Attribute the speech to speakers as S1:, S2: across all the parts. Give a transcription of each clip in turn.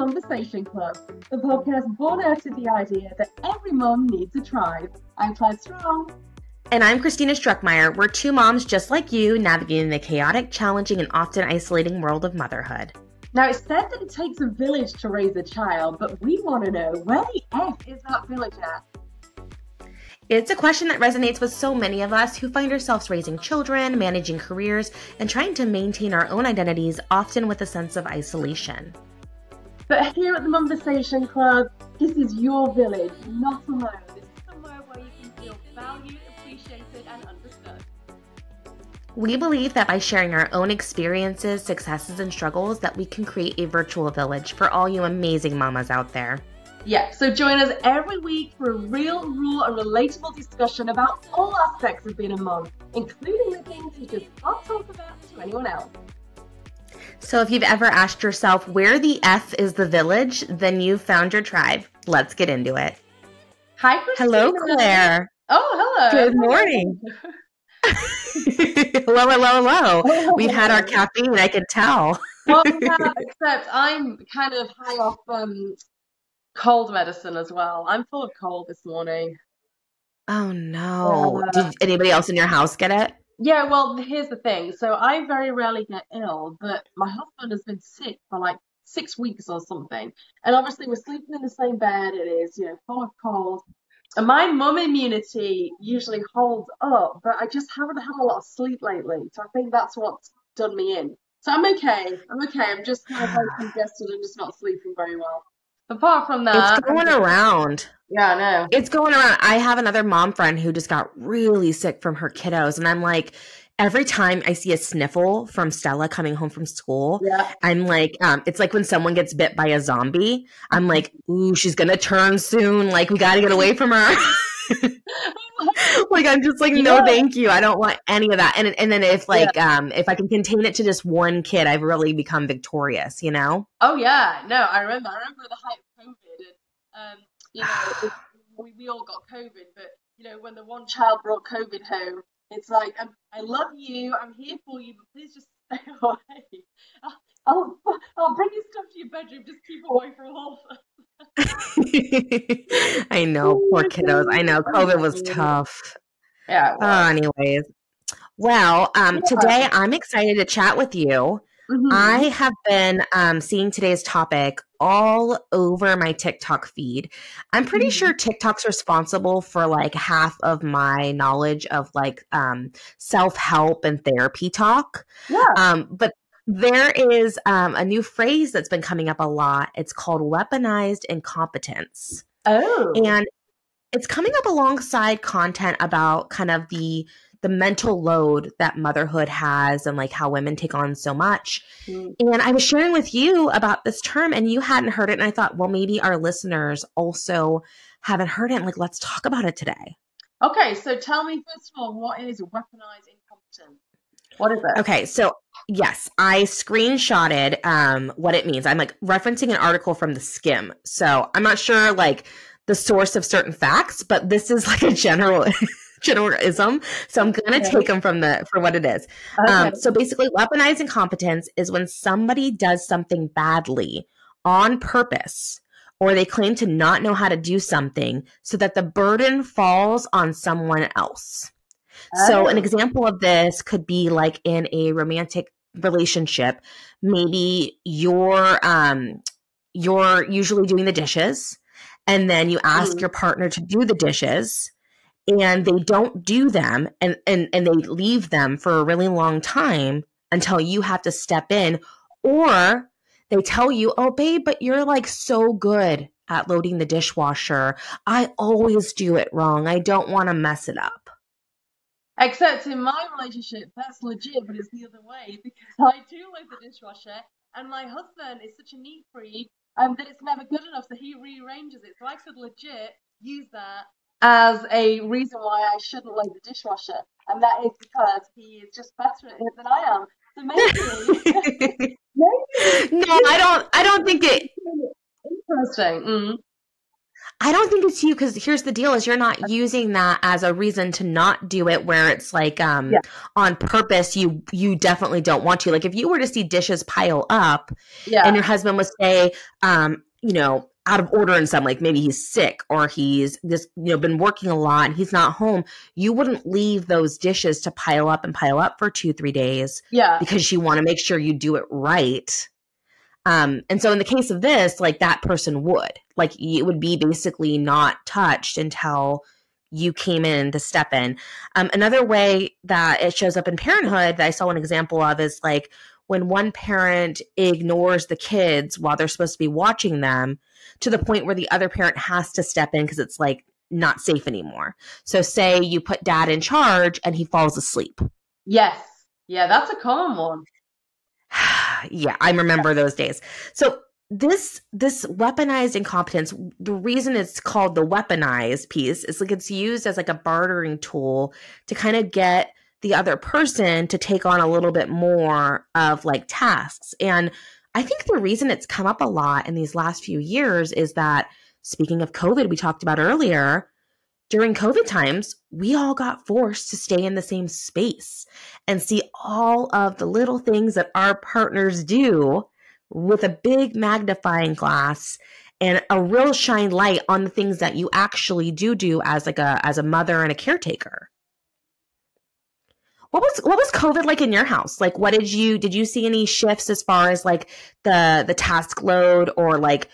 S1: Momversation Club, the podcast born out of the idea that every mom needs a tribe. I'm Claire Strong.
S2: And I'm Christina Struckmeyer. We're two moms just like you, navigating the chaotic, challenging, and often isolating world of motherhood.
S1: Now, it's said that it takes a village to raise a child, but we want to know, where the F is that village at?
S2: It's a question that resonates with so many of us who find ourselves raising children, managing careers, and trying to maintain our own identities, often with a sense of isolation.
S1: But here at the Momversation Club, this is your village, not alone. This is somewhere where you can feel valued, appreciated, and understood.
S2: We believe that by sharing our own experiences, successes, and struggles, that we can create a virtual village for all you amazing mamas out there.
S1: Yeah, so join us every week for a real, raw, and relatable discussion about all aspects of being a mom, including the things you just can't talk about to anyone else.
S2: So if you've ever asked yourself where the F is the village, then you've found your tribe. Let's get into it.
S1: Hi, Christina.
S2: Hello, Claire.
S1: Oh, hello.
S2: Good morning. hello. We've had our caffeine, I could tell.
S1: Well, yeah, except I'm kind of high off cold medicine as well. I'm full of cold this morning.
S2: Oh, no. Did anybody else in your house get it?
S1: Yeah, well, here's the thing. So I very rarely get ill, but my husband has been sick for like 6 weeks or something. And obviously we're sleeping in the same bed. It is, full of cold. And my mum immunity usually holds up, but I just haven't had a lot of sleep lately. So I think that's what's done me in. So I'm okay. I'm just kind of very congested and just not sleeping very well. Apart from that,
S2: it's going around.
S1: Yeah, I know.
S2: It's going around. I have another mom friend who just got really sick from her kiddos. And I'm like, every time I see a sniffle from Stella coming home from school, I'm like, it's like when someone gets bit by a zombie. I'm like, ooh, she's going to turn soon. Like, we got to get away from her. Like, I'm just like, no, thank you. I don't want any of that. And then if I can contain it to just one kid, I've really become victorious,
S1: Oh, yeah. No, I remember the height of COVID. And, we all got COVID. But, when the one child brought COVID home, it's like, I love you. I'm here for you. But please just stay away. I'll bring your stuff to your bedroom. Just keep away from all of us.
S2: I know, poor kiddos. I know COVID was tough.
S1: Yeah.
S2: Anyways, well, today I'm excited to chat with you. Mm-hmm. I have been seeing today's topic all over my TikTok feed. I'm pretty sure TikTok's responsible for like half of my knowledge of like self-help and therapy talk.
S1: Yeah.
S2: But there is a new phrase that's been coming up a lot. It's called weaponized incompetence.
S1: Oh.
S2: And it's coming up alongside content about kind of the mental load that motherhood has and like how women take on so much. And I was sharing with you about this term and you hadn't heard it. And I thought, well, maybe our listeners also haven't heard it. And like, let's talk about it today.
S1: Okay. So tell me, first of all, what is weaponized incompetence? What is it?
S2: Okay. So yes, I screenshotted what it means. I'm like referencing an article from the Skim. So I'm not sure like the source of certain facts, but this is like a generalism. So I'm going to take them for what it is. Okay. So basically weaponized incompetence is when somebody does something badly on purpose, or they claim to not know how to do something so that the burden falls on someone else. So an example of this could be like in a romantic relationship, maybe you're usually doing the dishes and then you ask your partner to do the dishes and they don't do them and they leave them for a really long time until you have to step in, or they tell you, oh babe, but you're like so good at loading the dishwasher. I always do it wrong. I don't want to mess it up.
S1: Except in my relationship, that's legit, but it's the other way because I do load the dishwasher and my husband is such a neat freak that it's never good enough, so he rearranges it. So I could legit use that as a reason why I shouldn't load the dishwasher, and that is because he is just better at it than I am. So maybe,
S2: No, I don't think it.
S1: Interesting.
S2: I don't think it's you because here's the deal: is you're not using that as a reason to not do it. Where it's like
S1: Yeah,
S2: on purpose, you definitely don't want to. Like if you were to see dishes pile up, and
S1: yeah,
S2: your husband would say, out of order in some, like maybe he's sick or he's just been working a lot and he's not home, you wouldn't leave those dishes to pile up and pile up for 2-3 days
S1: yeah,
S2: because you want to make sure you do it right. And so in the case of this, like that person would, like it would be basically not touched until you came in to step in. Another way that it shows up in parenthood that I saw an example of is like when one parent ignores the kids while they're supposed to be watching them to the point where the other parent has to step in because it's like not safe anymore. So say you put dad in charge and he falls asleep.
S1: yes, yeah. That's a common one.
S2: Yeah, I remember those days. So this weaponized incompetence, the reason it's called the weaponized piece is like it's used as like a bartering tool to kind of get the other person to take on a little bit more of like tasks. And I think the reason it's come up a lot in these last few years is that, speaking of COVID, we talked about earlier, during COVID times, we all got forced to stay in the same space and see all of the little things that our partners do with a big magnifying glass and a real shine light on the things that you actually do as like as a mother and a caretaker. What was COVID like in your house? Like what did you see any shifts as far as like the task load or like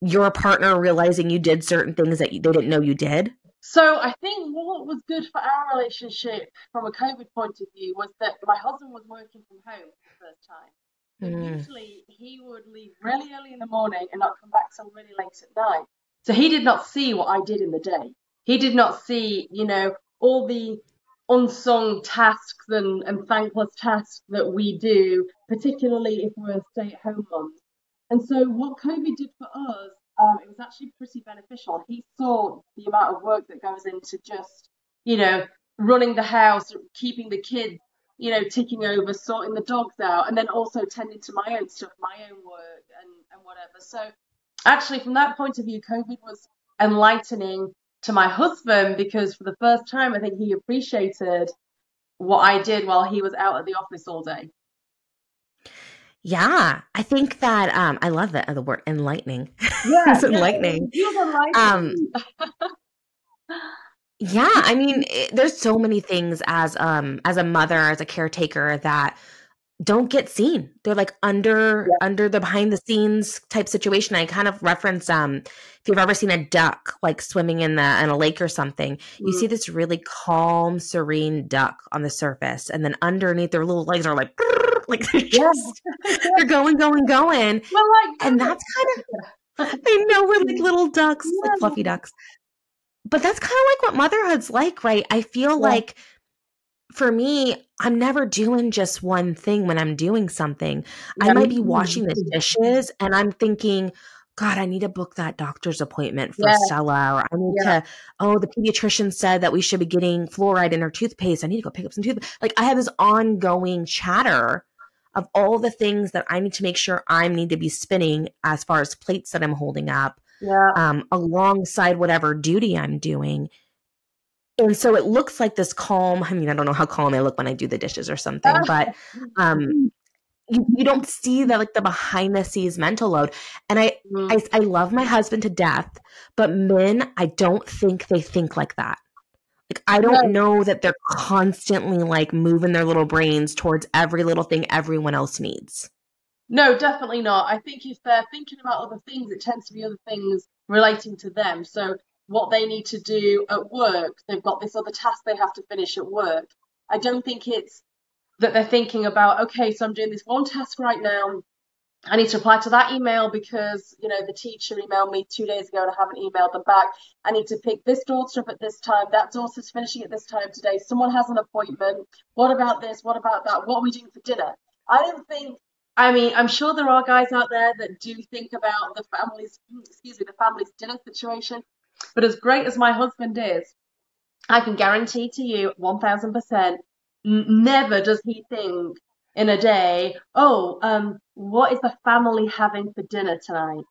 S2: your partner realizing you did certain things that they didn't know you did?
S1: So I think what was good for our relationship from a COVID point of view was that my husband was working from home for the first time. So
S2: Mm.
S1: usually he would leave really early in the morning and not come back till really late at night. So he did not see what I did in the day. He did not see, all the unsung tasks and thankless tasks that we do, particularly if we're stay-at-home moms. And so what COVID did for us, it was actually pretty beneficial. He saw the amount of work that goes into just, you know, running the house, keeping the kids, ticking over, sorting the dogs out, and then also tending to my own stuff, my own work and whatever. So actually, from that point of view, COVID was enlightening to my husband because for the first time, I think he appreciated what I did while he was out at the office all day.
S2: Yeah, I think that I love the word enlightening.
S1: Yeah,
S2: It's
S1: yeah,
S2: enlightening.
S1: he was
S2: Um,
S1: enlightening.
S2: yeah, I mean, there's so many things as a mother, as a caretaker that don't get seen. They're like
S1: Yeah.
S2: under the behind the scenes type situation. I kind of reference if you've ever seen a duck like swimming in a lake or something, you
S1: Mm.
S2: see this really calm, serene duck on the surface, and then underneath their little legs are like like they're
S1: Yeah.
S2: just they're going, going, going.
S1: Well, like
S2: And that's kind of
S1: that.
S2: I know we're like little ducks, like
S1: Yeah.
S2: fluffy ducks. But that's kind of like what motherhood's like, right? I feel
S1: Yeah.
S2: like for me, I'm never doing just one thing when I'm doing something. I
S1: Yeah.
S2: might be washing the dishes and I'm thinking, God, I need to book that doctor's appointment for
S1: Yeah.
S2: Stella. Or I need
S1: Yeah.
S2: to, oh, the pediatrician said that we should be getting fluoride in our toothpaste. I need to go pick up some toothpaste. Like I have this ongoing chatter of all the things that I need to make sure I need to be spinning as far as plates that I'm holding up,
S1: Yeah.
S2: alongside whatever duty I'm doing. And so it looks like this calm. I mean, I don't know how calm I look when I do the dishes or something, but um, you don't see the like the behind the scenes mental load. And
S1: Mm.
S2: I love my husband to death, but men, I don't think they think like that. Like I don't
S1: No,
S2: know that they're constantly like moving their little brains towards every little thing everyone else needs.
S1: no, definitely not. I think if they're thinking about other things, it tends to be other things relating to them. So what they need to do at work, they've got this other task they have to finish at work. I don't think it's that they're thinking about, okay, so I'm doing this one task right now. I need to reply to that email because, the teacher emailed me 2 days ago and I haven't emailed them back. I need to pick this daughter up at this time. That daughter's finishing at this time today. Someone has an appointment. What about this? What about that? What are we doing for dinner? I don't think, I mean, I'm sure there are guys out there that do think about the family's dinner situation. But as great as my husband is, I can guarantee to you 1000%, never does he think in a day, oh, what is the family having for dinner tonight?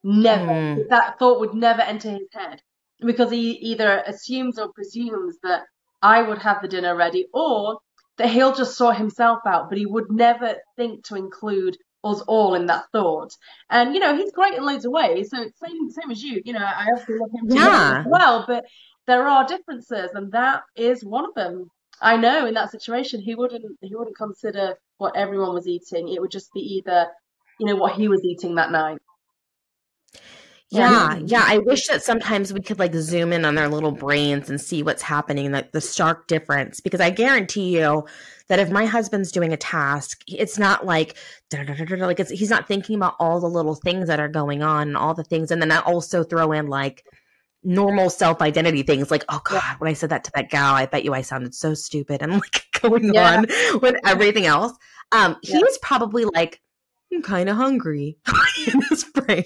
S1: Never.
S2: Mm.
S1: That thought would never enter his head because he either assumes or presumes that I would have the dinner ready or that he'll just sort himself out, but he would never think to include us all in that thought. And he's great in loads of ways. So it's same as you. I obviously love him to death as
S2: Yeah.
S1: well, but there are differences, and that is one of them. I know in that situation he wouldn't consider what everyone was eating. It would just be either what he was eating that night. Yeah.
S2: Yeah, yeah. I wish that sometimes we could like zoom in on their little brains and see what's happening, like the stark difference. Because I guarantee you that if my husband's doing a task, it's not like like he's not thinking about all the little things that are going on and all the things. And then I also throw in like normal self identity things, like, oh
S1: Yeah.
S2: God, when I said that to that gal, I bet you I sounded so stupid and like going
S1: Yeah.
S2: on with everything else. He
S1: Yeah.
S2: was probably like, I'm kind of hungry in his brain.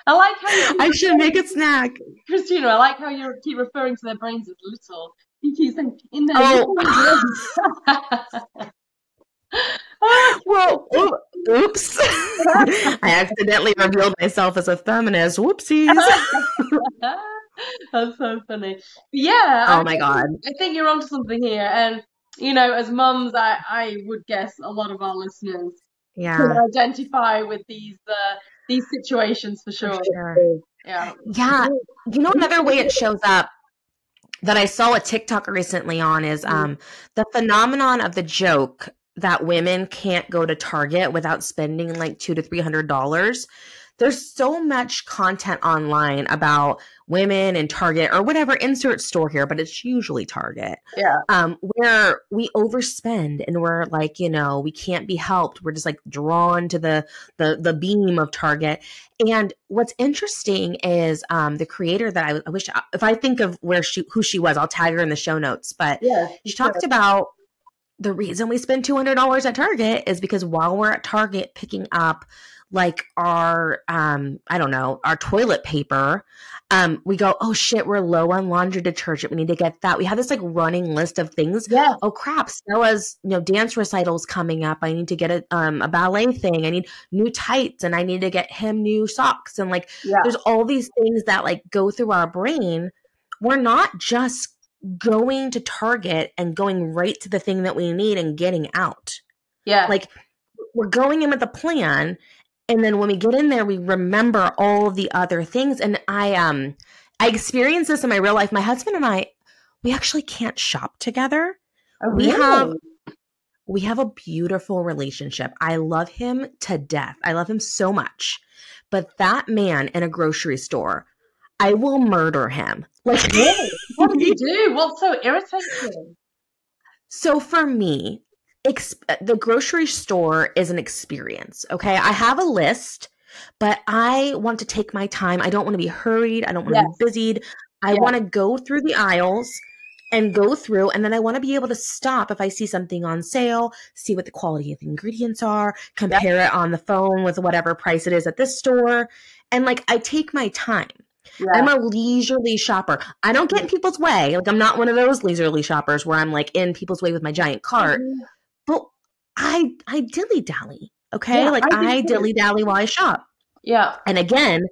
S1: I like how you
S2: I should make a snack.
S1: Christina, I like how you keep referring to their brains as little. You keep saying in their
S2: Oh,
S1: little brains.
S2: well, oops. I accidentally revealed myself as a feminist. Whoopsies.
S1: That's so funny. But yeah,
S2: Oh my God.
S1: I think you're onto something here. And as mums, I would guess a lot of our listeners can
S2: Yeah,
S1: identify with these situations for
S2: for
S1: sure.
S2: sure.
S1: Yeah.
S2: Yeah. Another way it shows up that I saw a TikTok recently on is the phenomenon of the joke that women can't go to Target without spending like $200 to $300. There's so much content online about women and Target or whatever, insert store here, but it's usually Target.
S1: Yeah.
S2: Where we overspend and we're like, we can't be helped. We're just like drawn to the beam of Target. And what's interesting is the creator that I wish, if I think of who she was, I'll tag her in the show notes. But
S1: Yeah.
S2: she talked about the reason we spend $200 at Target is because while we're at Target picking up like our I don't know, our toilet paper, we go, oh shit, we're low on laundry detergent, we need to get that. We have this like running list of things.
S1: Yeah.
S2: Oh crap, Stella's dance recitals coming up, I need to get a ballet thing, I need new tights, and I need to get him new socks, and like there's all these things that like go through our brain. We're not just going to Target and going right to the thing that we need and getting out.
S1: Yeah.
S2: Like we're going in with a plan, and then when we get in there, we remember all of the other things. And I experienced this in my real life. My husband and I, we actually can't shop together.
S1: Oh, really?
S2: We have a beautiful relationship. I love him to death. I love him so much. But that man in a grocery store, I will murder him. Like,
S1: really? What did you do? What's so irritating?
S2: So for me, the grocery store is an experience. Okay. I have a list, but I want to take my time. I don't want to be hurried. I don't want to be busied. I want to go through the aisles and go through, and then I want to be able to stop if I see something on sale, see what the quality of the ingredients are, compare it on the phone with whatever price it is at this store. And like, I take my time. Yeah. I'm a leisurely shopper. I don't get in people's way. Like, I'm not one of those leisurely shoppers where I'm like in people's way with my giant cart. But I dilly-dally, okay? Like, I dilly-dally while I shop.
S1: Yeah.
S2: And again,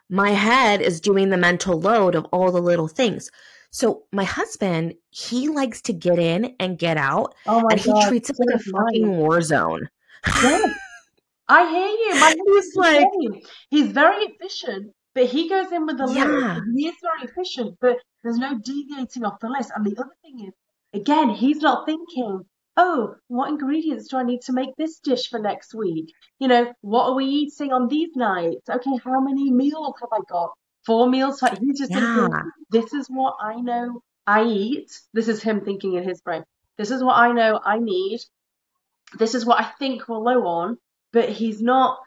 S2: my head is doing the mental load of all the little things. So my husband, he likes to get in and get out, and he treats it like a fucking war zone.
S1: Yeah. I hear you. He's very efficient, but he goes in with the list. He is very efficient, but there's no deviating off the list. And the other thing is, again, he's not thinking, oh, what ingredients do I need to make this dish for next week? What are we eating on these nights? Okay, how many meals have I got? 4 meals? He's just thinking, this is what I know I eat. This is him thinking in his brain. This is what I know I need. This is what I think we're low on. But he's not.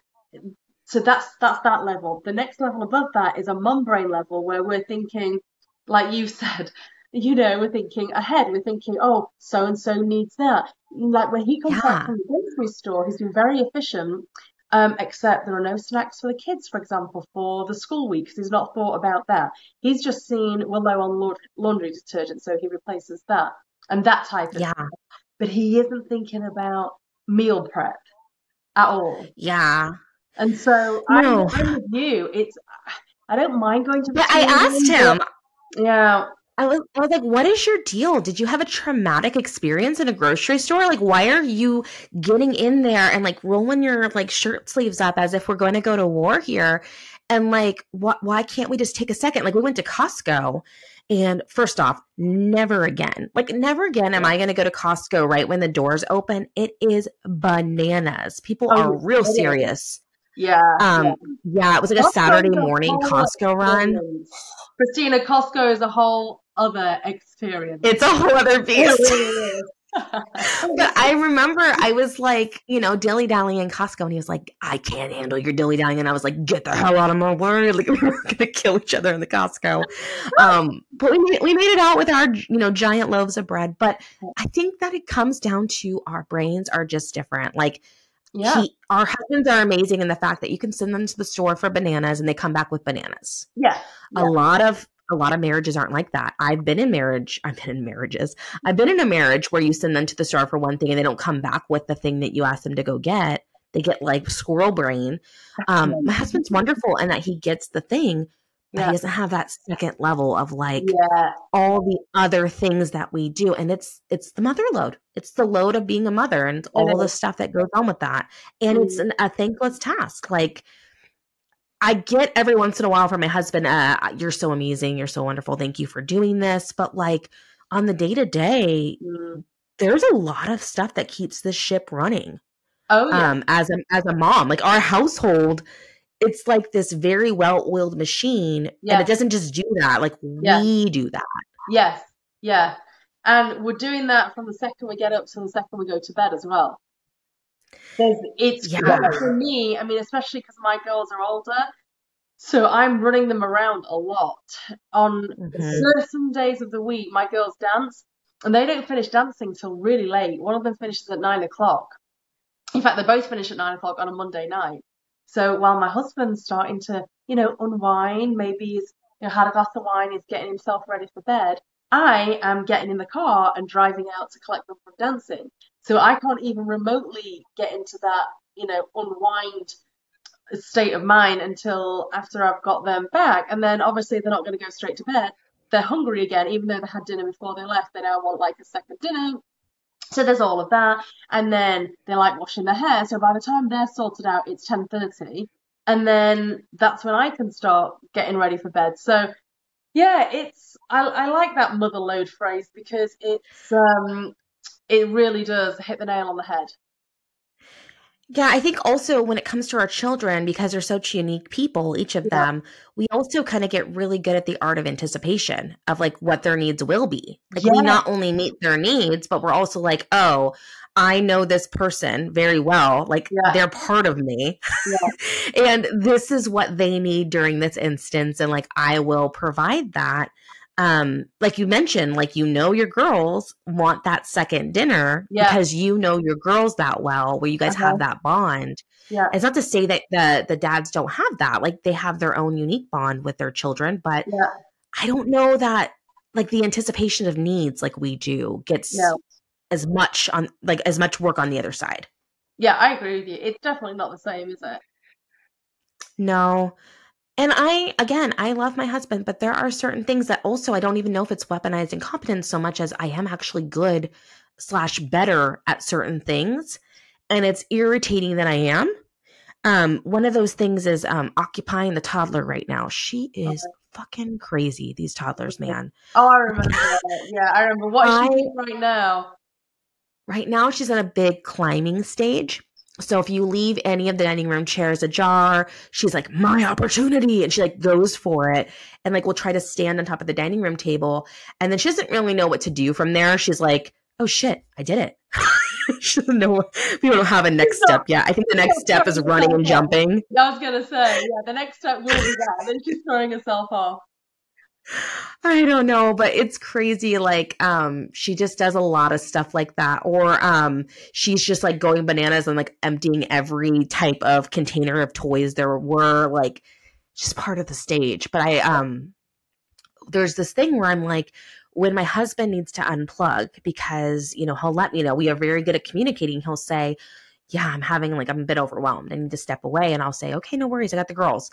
S1: So that's that level. The next level above that is a mum brain level where we're thinking, like you said, we're thinking ahead. We're thinking, oh, so and so needs that. Like when he comes back from the grocery store, he's been very efficient. Except there are no snacks for the kids, for example, for the school week, because he's not thought about that. He's just seen we're low on laundry detergent, so he replaces that and that type of stuff. But he isn't thinking about meal prep at all.
S2: Yeah.
S1: And so
S2: No.
S1: I'm with you. I don't mind going to the
S2: But I
S1: store
S2: asked
S1: again, but
S2: him,
S1: yeah,
S2: I was like, what is your deal? Did you have a traumatic experience in a grocery store? Like, why are you getting in there and like rolling your like shirt sleeves up as if we're going to go to war here? And like, why can't we just take a second? Like, we went to Costco, and first off, never again. Like, never again am
S1: yeah.
S2: I going to go to Costco right when the doors open. It is bananas. People
S1: Oh,
S2: are
S1: you're
S2: real
S1: kidding.
S2: serious.
S1: Yeah, yeah.
S2: Yeah, it was like a
S1: Costco
S2: Saturday
S1: is a
S2: morning
S1: whole
S2: Costco run.
S1: experience. Christina, Costco is a whole other
S2: It's
S1: experience.
S2: a whole other
S1: It
S2: beast.
S1: really is.
S2: But I remember I was like, dilly-dallying in Costco, and he was like, I can't handle your dilly-dallying. And I was like, get the hell out of my way. Like, we're going to kill each other in the Costco. But we made it out with our, giant loaves of bread. But I think that it comes down to our brains are just different. Like,
S1: Yeah,
S2: our husbands are amazing in the fact that you can send them to the store for bananas and they come back with bananas.
S1: yeah,
S2: A
S1: yeah.
S2: lot of marriages aren't like that. I've been in marriages. I've been in a marriage where you send them to the store for one thing and they don't come back with the thing that you asked them to go get. They get like squirrel brain. My husband's wonderful in that he gets the thing, but he
S1: Yeah,
S2: doesn't have that second level of like
S1: yeah,
S2: all the other things that we do. And it's the mother load. It's the load of being a mother and
S1: it
S2: all the
S1: is.
S2: stuff that goes on with that. And it's
S1: Mm.
S2: a thankless task. Like, I get every once in a while from my husband, you're so amazing, you're so wonderful, thank you for doing this. But like on the day to day,
S1: Mm.
S2: there's a lot of stuff that keeps this ship running.
S1: Oh yeah,
S2: As a mom, like our household, it's like this very well-oiled machine, and it
S1: yeah,
S2: doesn't just do that. Like
S1: yeah,
S2: we do that.
S1: yes, yeah. And we're doing that from the second we get up to the second we go to bed as well. It's
S2: Yeah.
S1: for me. I mean, especially because my girls are older, so I'm running them around a lot. On
S2: Mhm.
S1: certain days of the week, my girls dance, and they don't finish dancing till really late. One of them finishes at 9 o'clock. In fact, they both finish at 9 o'clock on a Monday night. So while my husband's starting to, unwind, maybe he's had a glass of wine, he's getting himself ready for bed, I am getting in the car and driving out to collect them from dancing. So I can't even remotely get into that, unwind state of mind until after I've got them back. And then obviously they're not going to go straight to bed. They're hungry again, even though they had dinner before they left. They now want like a second dinner. So there's all of that. And then they like washing their hair. So by the time they're sorted out, it's 10:30. And then that's when I can start getting ready for bed. So yeah, I like that mother load phrase because it really does hit the nail on the head.
S2: Yeah, I think also when it comes to our children, because they're such unique people, each of
S1: Yeah.
S2: them, we also kind of get really good at the art of anticipation of like what their needs will be. Like we
S1: Yeah.
S2: not only meet their needs, but we're also like, oh, I know this person very well. Like
S1: Yeah.
S2: they're part of me.
S1: Yeah.
S2: And this is what they need during this instance. And like I will provide that. Like you mentioned, like your girls want that second dinner
S1: Yeah.
S2: because your girls that well, where you guys
S1: Uh-huh.
S2: have that bond.
S1: Yeah.
S2: It's not to say that the dads don't have that. Like they have their own unique bond with their children, but
S1: Yeah.
S2: I don't know that like the anticipation of needs like we do gets
S1: No.
S2: as much work on the other side.
S1: Yeah, I agree with you. It's definitely not the same, is it?
S2: No. And I love my husband, but there are certain things that also I don't even know if it's weaponized incompetence so much as I am actually good / better at certain things. And it's irritating that I am. One of those things is occupying the toddler right now. She is fucking crazy, these toddlers, man.
S1: Oh, I remember that. Yeah, I remember. What is she doing right now?
S2: Right now, she's in a big climbing stage. So if you leave any of the dining room chairs ajar, she's like, my opportunity. And she like goes for it and like will try to stand on top of the dining room table. And then she doesn't really know what to do from there. She's like, oh shit, I did it. She doesn't know. We don't have a next step yet. I think the next step is running and jumping.
S1: I was going to say, yeah, the next step will be that. Then she's throwing herself off.
S2: I don't know, but it's crazy. Like, she just does a lot of stuff like that. Or she's just like going bananas and like emptying every type of container of toys there were, like just part of the stage. But there's this thing where I'm like, when my husband needs to unplug because, he'll let me know. We are very good at communicating. He'll say, yeah, I'm a bit overwhelmed. I need to step away. And I'll say, okay, no worries. I got the girls.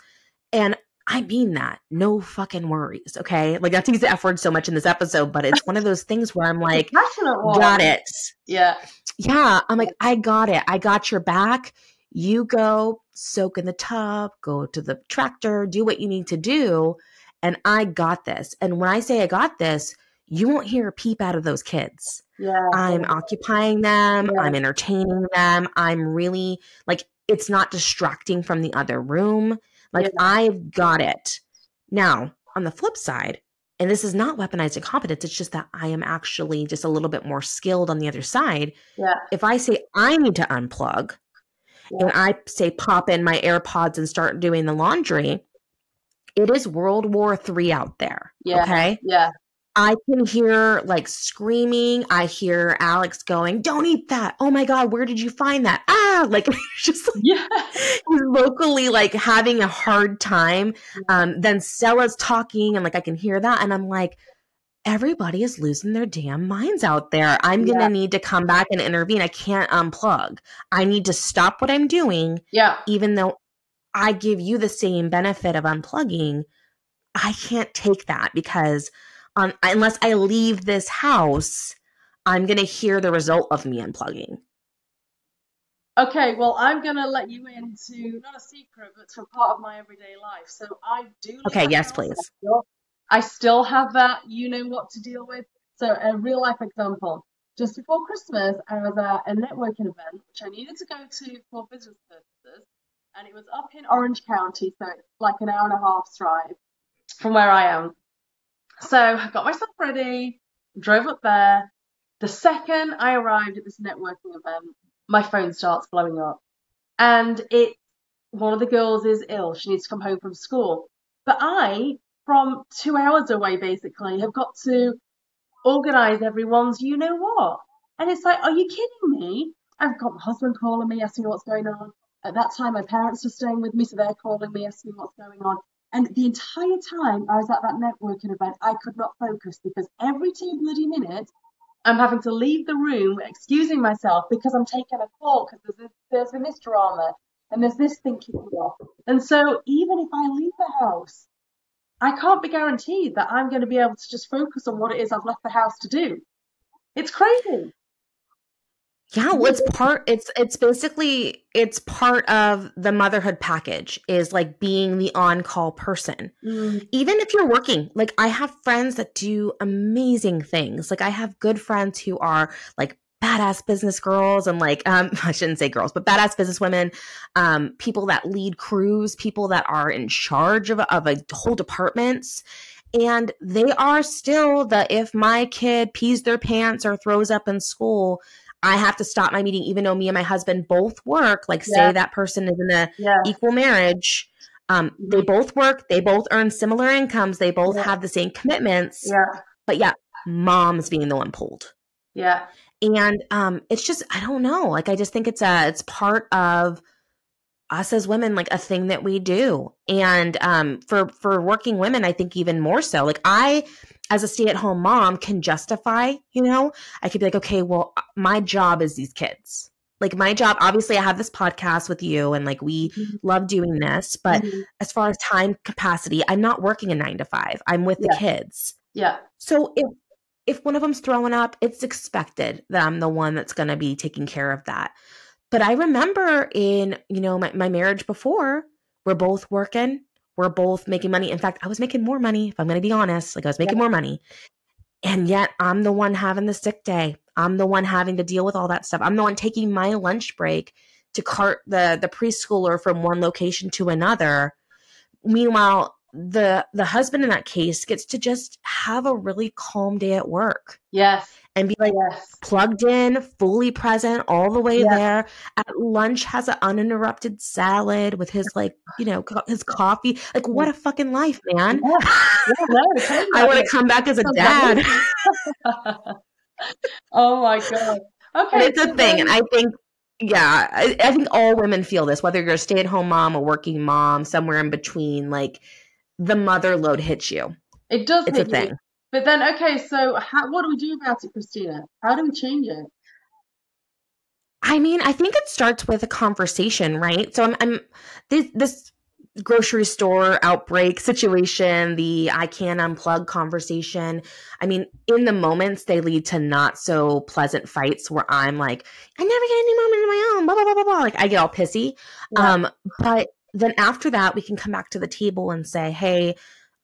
S2: And I mean that. No fucking worries. Okay. Like, not to use the F word so much in this episode, but it's one of those things where I'm like,
S1: Passionate
S2: got
S1: one.
S2: it.
S1: Yeah.
S2: Yeah. I'm like, I got it. I got your back. You go soak in the tub, go to the tractor, do what you need to do. And I got this. And when I say I got this, you won't hear a peep out of those kids.
S1: Yeah.
S2: I'm occupying them.
S1: Yeah.
S2: I'm entertaining them. I'm really like, it's not distracting from the other room. Like,
S1: Yeah.
S2: I've got it. Now, on the flip side, and this is not weaponized incompetence, it's just that I am actually just a little bit more skilled on the other side.
S1: Yeah.
S2: If I say I need to unplug, and I say pop in my AirPods and start doing the laundry, it is World War III out there.
S1: Yeah.
S2: Okay.
S1: Yeah.
S2: I can hear like screaming. I hear Alex going, "Don't eat that. Oh my God, where did you find that?" Ah, like just like,
S1: Yeah.
S2: he's locally like having a hard time. Then Stella's talking and like I can hear that. And I'm like, everybody is losing their damn minds out there. I'm going to need to come back and intervene. I can't unplug. I need to stop what I'm doing.
S1: Yeah.
S2: Even though I give you the same benefit of unplugging, I can't take that because unless I leave this house, I'm going to hear the result of me unplugging.
S1: Okay, well, I'm going to let you into, not a secret, but to a part of my everyday life. So I do leave
S2: Okay,
S1: the
S2: yes,
S1: house.
S2: please.
S1: I still have that, you know what to deal with. So a real life example. Just before Christmas, I was at a networking event, which I needed to go to for business purposes. And it was up in Orange County, so it's like an hour and a half's drive from where I am. So I got myself ready, drove up there. The second I arrived at this networking event, my phone starts blowing up. And one of the girls is ill. She needs to come home from school. But I, from 2 hours away, basically, have got to organise everyone's you know what. And it's like, are you kidding me? I've got my husband calling me, asking me what's going on. At that time, my parents are staying with me, so they're calling me, asking me what's going on. And the entire time I was at that networking event, I could not focus because every 2 bloody minutes, I'm having to leave the room, excusing myself because I'm taking a call because there's been this drama and there's this thing kicking off. And so even if I leave the house, I can't be guaranteed that I'm going to be able to just focus on what it is I've left the house to do. It's crazy.
S2: Yeah, well, it's part of the motherhood package is like being the on-call person. Even if you're working, like I have friends that do amazing things. Like I have good friends who are like badass business girls and like, I shouldn't say girls, but badass business women, people that lead crews, people that are in charge of a whole departments. And they are still if my kid pees their pants or throws up in school, I have to stop my meeting, even though me and my husband both work. Like, say that person is in a equal marriage. They both work. They both earn similar incomes. They both have the same commitments. But yeah, mom's being the one pulled.
S1: Yeah.
S2: And it's just, I don't know. Like, I just think it's part of us as women, like a thing that we do. And for working women, I think even more so. Like I, as a stay-at-home mom, can justify, I could be like, okay, well, my job is these kids. Like my job, obviously I have this podcast with you and like we love doing this, but as far as time capacity, I'm not working a 9 to 5. I'm with the kids.
S1: Yeah.
S2: So if one of them's throwing up, it's expected that I'm the one that's going to be taking care of that. But I remember in, my marriage before, we're both working. We're both making money. In fact, I was making more money, if I'm going to be honest. Like I was making more money. And yet I'm the one having the sick day. I'm the one having to deal with all that stuff. I'm the one taking my lunch break to cart the preschooler from one location to another. Meanwhile, the husband in that case gets to just have a really calm day at work.
S1: Yes.
S2: And be like plugged in, fully present all the way there. At lunch has an uninterrupted salad with his his coffee. Like what a fucking life, man. I want to come back as a dad.
S1: Oh my God. Okay.
S2: And it's a thing. And I think, I think all women feel this, whether you're a stay-at-home mom, a working mom, somewhere in between, like the mother load hits you.
S1: It does.
S2: It's a thing.
S1: But then, okay, so what do we do about it, Christina? How do we change it?
S2: I mean, I think it starts with a conversation, right? So I'm this grocery store outbreak situation, the I can't unplug conversation. I mean, in the moments they lead to not so pleasant fights where I'm like, I never get any moment of my own, blah blah blah blah blah. Like I get all pissy.
S1: Yeah.
S2: But then after that, we can come back to the table and say, hey,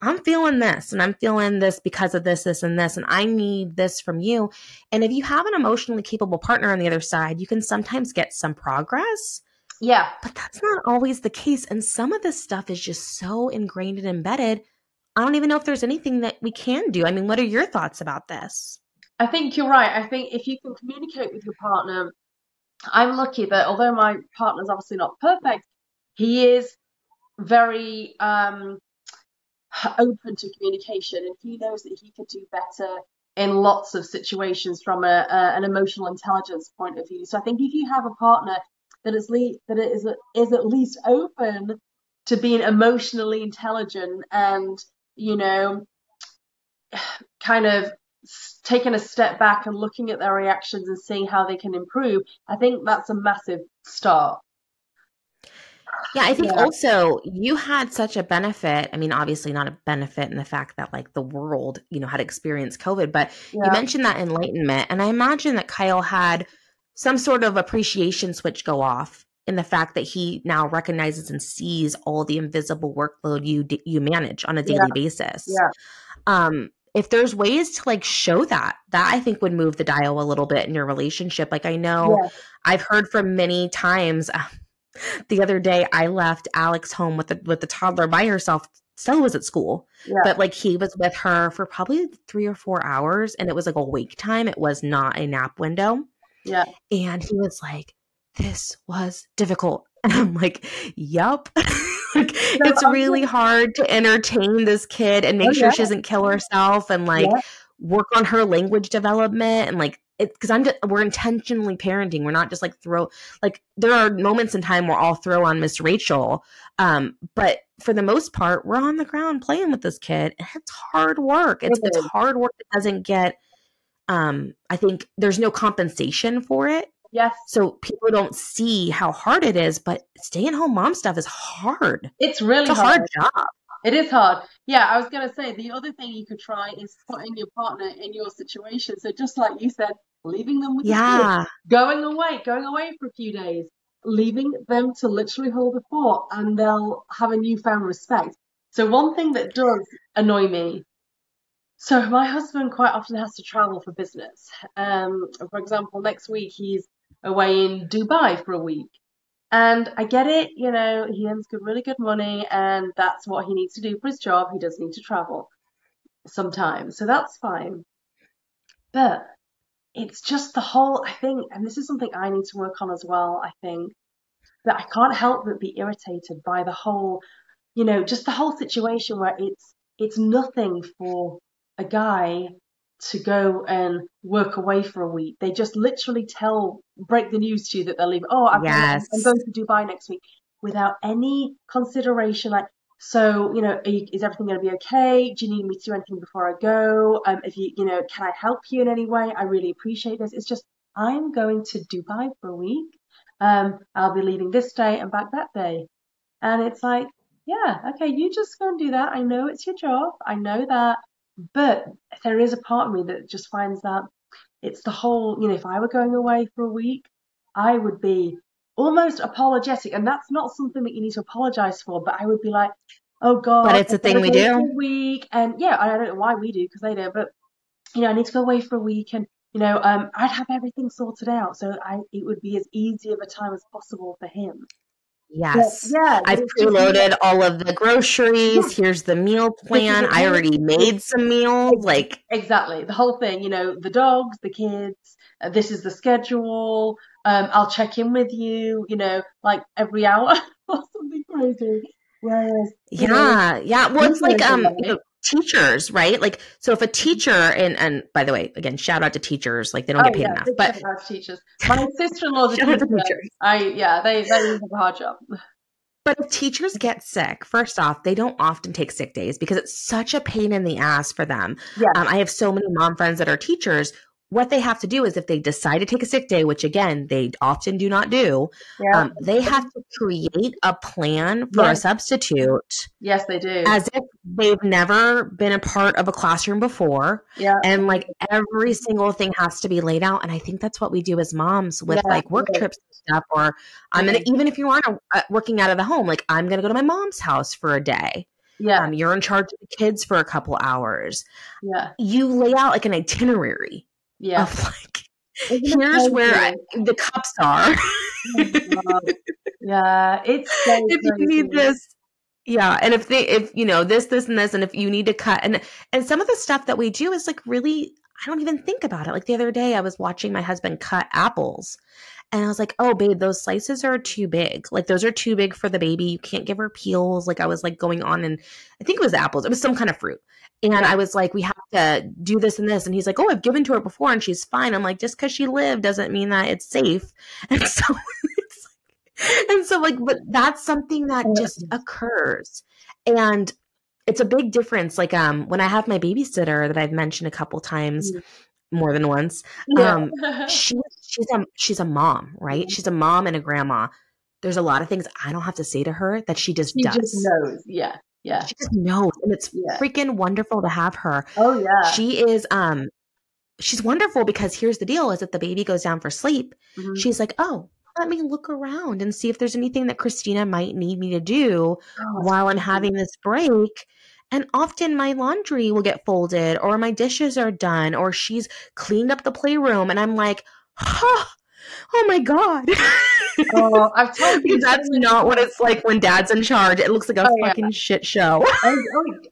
S2: I'm feeling this and I'm feeling this because of this, this, and this, and I need this from you. And if you have an emotionally capable partner on the other side, you can sometimes get some progress.
S1: Yeah.
S2: But that's not always the case. And some of this stuff is just so ingrained and embedded. I don't even know if there's anything that we can do. I mean, what are your thoughts about this?
S1: I think you're right. I think if you can communicate with your partner, I'm lucky that although my partner's obviously not perfect, he is very open to communication, and he knows that he could do better in lots of situations from an emotional intelligence point of view. So I think if you have a partner that is at least open to being emotionally intelligent and, you know, kind of taking a step back and looking at their reactions and seeing how they can improve, I think that's a massive start.
S2: Yeah, I think
S1: Yeah.
S2: also you had such a benefit. I mean, obviously not a benefit in the fact that like the world, had experienced COVID, but you
S1: Yeah.
S2: mentioned that enlightenment. And I imagine that Kyle had some sort of appreciation switch go off in the fact that he now recognizes and sees all the invisible workload you manage on a
S1: Yeah.
S2: daily basis.
S1: Yeah.
S2: If there's ways to like show that I think would move the dial a little bit in your relationship. Like I know
S1: Yeah.
S2: I've heard from many times. The other day, I left Alex home with the toddler by herself. Stella was at school,
S1: Yeah.
S2: but like he was with her for probably 3 or 4 hours, and it was like a wake time. It was not a nap window.
S1: Yeah.
S2: And he was like, "This was difficult." And I'm like, "Yup." Like it's really hard to entertain this kid and make sure she doesn't kill herself, and like work on her language development, and like because we're intentionally parenting. We're not just like there are moments in time where I'll throw on Miss Rachel, but for the most part, we're on the ground playing with this kid, and it's hard work. It's hard work that doesn't get. I think there's no compensation for it.
S1: Yes.
S2: So people don't see how hard it is, but staying home mom stuff is hard.
S1: It's really
S2: a hard job.
S1: It is hard. Yeah, I was going to say the other thing you could try is putting your partner in your situation. So just like you said, leaving them with the kids, going away for a few days, leaving them to literally hold the fort, and they'll have a newfound respect. So one thing that does annoy me, so my husband quite often has to travel for business. For example, next week he's away in Dubai for a week. And I get it, he earns really good money, and that's what he needs to do for his job. He does need to travel sometimes, so that's fine. But it's just the whole, I think, and this is something I need to work on as well, I think, that I can't help but be irritated by the whole, just the whole situation where it's nothing for a guy to go and work away for a week. They just literally break the news to you that they're leaving. Oh, I'm going to Dubai next week, without any consideration. Like, so, is everything going to be okay? Do you need me to do anything before I go? If can I help you in any way? I really appreciate this. It's just, I'm going to Dubai for a week. I'll be leaving this day and back that day. And it's like, yeah, okay, you just go and do that. I know it's your job. I know that. But there is a part of me that just finds that it's the whole, if I were going away for a week, I would be almost apologetic. And that's not something that you need to apologize for, but I would be like, oh God.
S2: But it's a thing we do.
S1: For a week. And yeah, I don't know why we do, because they do, but I need to go away for a week, and I'd have everything sorted out. So it would be as easy of a time as possible for him.
S2: Yes. I've preloaded all of the groceries. Here's the meal plan. I already made some meals. Like
S1: exactly the whole thing, the dogs, the kids, this is the schedule. I'll check in with you, like every hour or something crazy. Whereas,
S2: well, it's like, teachers, right? Like, so if a teacher, and by the way, again, shout out to teachers, like they don't get paid enough, but
S1: shout out to teachers. My sister-in-law's a teacher. They have a hard job.
S2: But if teachers get sick, first off, they don't often take sick days because it's such a pain in the ass for them.
S1: Yeah.
S2: I have so many mom friends that are teachers. what they have to do is if they decide to take a sick day, which again, they often do not do,
S1: Yeah.
S2: they have to create a plan for a
S1: Yes.
S2: substitute
S1: Yes, they do.
S2: as if they've never been a part of a classroom before.
S1: Yeah.
S2: And like every single thing has to be laid out. And I think that's what we do as moms with
S1: Yeah,
S2: like work
S1: yeah,
S2: trips and stuff. Or I'm
S1: yeah.
S2: going to, even if you aren't working out of the home, like I'm going to go to my mom's house for a day.
S1: Yeah.
S2: You're in charge of the kids for a couple hours.
S1: Yeah.
S2: You lay out like an itinerary
S1: Yeah.
S2: of like,
S1: Isn't it
S2: here's where
S1: crazy?
S2: the cups are.
S1: Oh, God. Yeah, it's so
S2: If you
S1: crazy.
S2: need this. Yeah. And if you know, this, and this, and if you need to cut, and some of the stuff that we do is like really, I don't even think about it. Like the other day I was watching my husband cut apples and I was like, oh babe, those slices are too big. Like those are too big for the baby. You can't give her peels. Like I was like going on, and I think it was apples. It was some kind of fruit. And
S1: Yeah.
S2: I was like, we have to do this and this. And he's like, oh, I've given to her before and she's fine. I'm like, just because she lived doesn't mean that it's safe. And so like, but that's something that just occurs. And it's a big difference. Like, when I have my babysitter that I've mentioned a couple times, more than once,
S1: Yeah.
S2: she's a mom, right? She's a mom and a grandma. There's a lot of things I don't have to say to her that she just
S1: She
S2: does.
S1: just knows. Yeah. Yeah.
S2: She just knows. And it's
S1: Yeah.
S2: freaking wonderful to have her.
S1: Oh yeah.
S2: She is, she's wonderful because here's the deal is that the baby goes down for sleep.
S1: Mhm.
S2: She's like, oh, let me look around and see if there's anything that Christina might need me to do while I'm having this break. And often my laundry will get folded or my dishes are done or she's cleaned up the playroom. And I'm like, oh my God.
S1: Oh, I've told you.
S2: That's not what it's like when dad's in charge. It looks like a fucking shit show.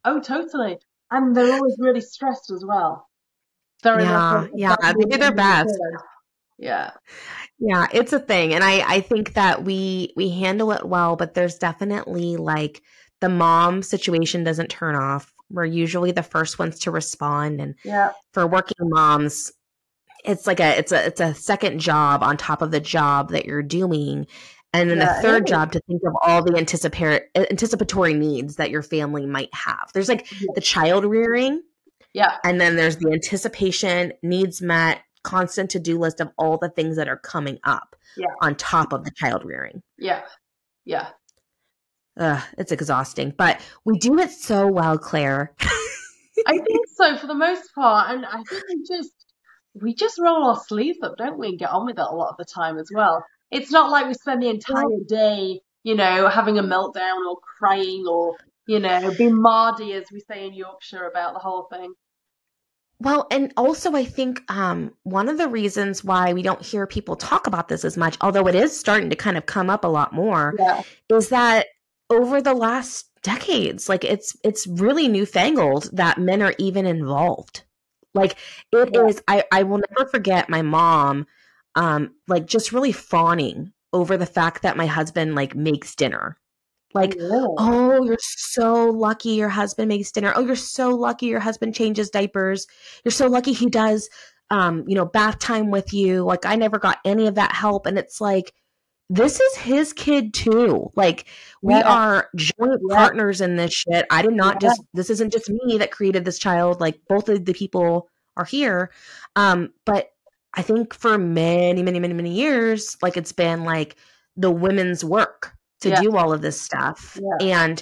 S1: Oh, totally. And they're always really stressed as well. Very much.
S2: Yeah, they do their best.
S1: Yeah.
S2: Yeah, it's a thing. And I think that we handle it well, but there's definitely like the mom situation doesn't turn off. We're usually the first ones to respond. And for working moms, it's like it's a second job on top of the job that you're doing. And then the third job to think of all the anticipatory needs that your family might have. There's like the child rearing.
S1: Yeah.
S2: And then there's the anticipation, needs met, constant to-do list of all the things that are coming up on top of the child rearing.
S1: Yeah. Yeah.
S2: It's exhausting, but we do it so well, Claire.
S1: I think so for the most part. And I think we just roll our sleeves up, don't we, and get on with it a lot of the time as well. It's not like we spend the entire day, having a meltdown or crying or, being mardy, as we say in Yorkshire, about the whole thing.
S2: Well, and also I think one of the reasons why we don't hear people talk about this as much, although it is starting to kind of come up a lot more, is that over the last decades, like it's really newfangled that men are even involved. Like it is, I will never forget my mom, like just really fawning over the fact that my husband like makes dinner. Like, oh, you're so lucky your husband makes dinner. Oh, you're so lucky your husband changes diapers. You're so lucky he does, bath time with you. Like I never got any of that help. And it's like, this is his kid too. Like we are joint partners in this shit. I did not this isn't just me that created this child. Like both of the people are here. But I think for many, many, many, many years, like it's been like the women's work to do all of this stuff. And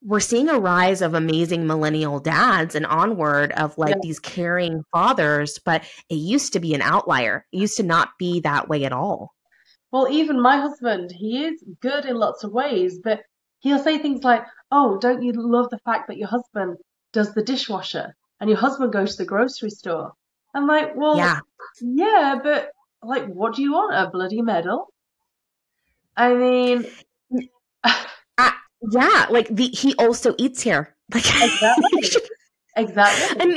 S2: we're seeing a rise of amazing millennial dads and onward of like these caring fathers, but it used to be an outlier. It used to not be that way at all.
S1: Well, even my husband, he is good in lots of ways, but he'll say things like, oh, don't you love the fact that your husband does the dishwasher and your husband goes to the grocery store? I'm like, well, yeah, but like, what do you want? A bloody medal? I mean...
S2: like he also eats here. Like
S1: Exactly.
S2: And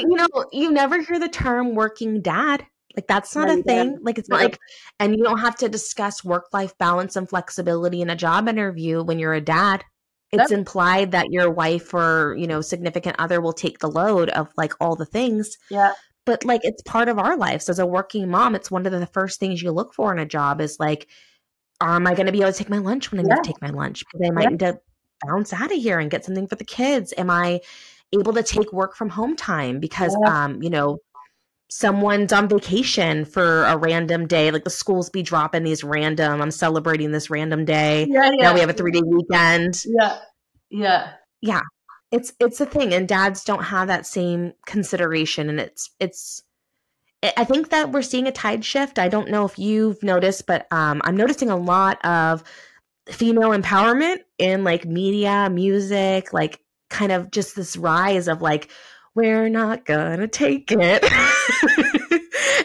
S2: you never hear the term working dad. Like that's not a thing. Like it's not like, and you don't have to discuss work-life balance and flexibility in a job interview when you're a dad. It's implied that your wife or, significant other will take the load of like all the things.
S1: Yeah.
S2: But like it's part of our lives. As a working mom, it's one of the first things you look for in a job is like, am I going to be able to take my lunch when I need to take my lunch? Because I might need to bounce out of here and get something for the kids. Am I able to take work from home time? Because, someone's on vacation for a random day, like the schools be dropping these random, I'm celebrating this random day.
S1: Yeah,
S2: Now we have a 3-day weekend.
S1: Yeah.
S2: It's a thing, and dads don't have that same consideration, and I think that we're seeing a tide shift. I don't know if you've noticed, but I'm noticing a lot of female empowerment in like media, music, like kind of just this rise of like, we're not gonna take it.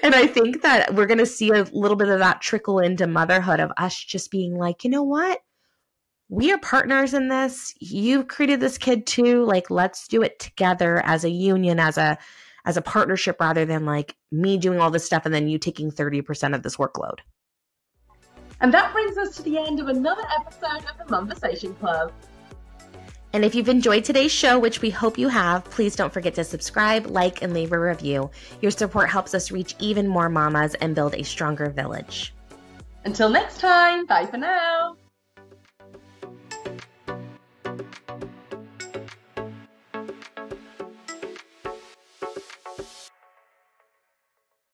S2: And I think that we're gonna see a little bit of that trickle into motherhood, of us just being like, you know what? We are partners in this. You created this kid too. Like, let's do it together as a union, as a partnership, rather than like me doing all this stuff and then you taking 30% of this workload.
S1: And that brings us to the end of another episode of the Momversation Club.
S2: And if you've enjoyed today's show, which we hope you have, please don't forget to subscribe, like, and leave a review. Your support helps us reach even more mamas and build a stronger village.
S1: Until next time, bye for now.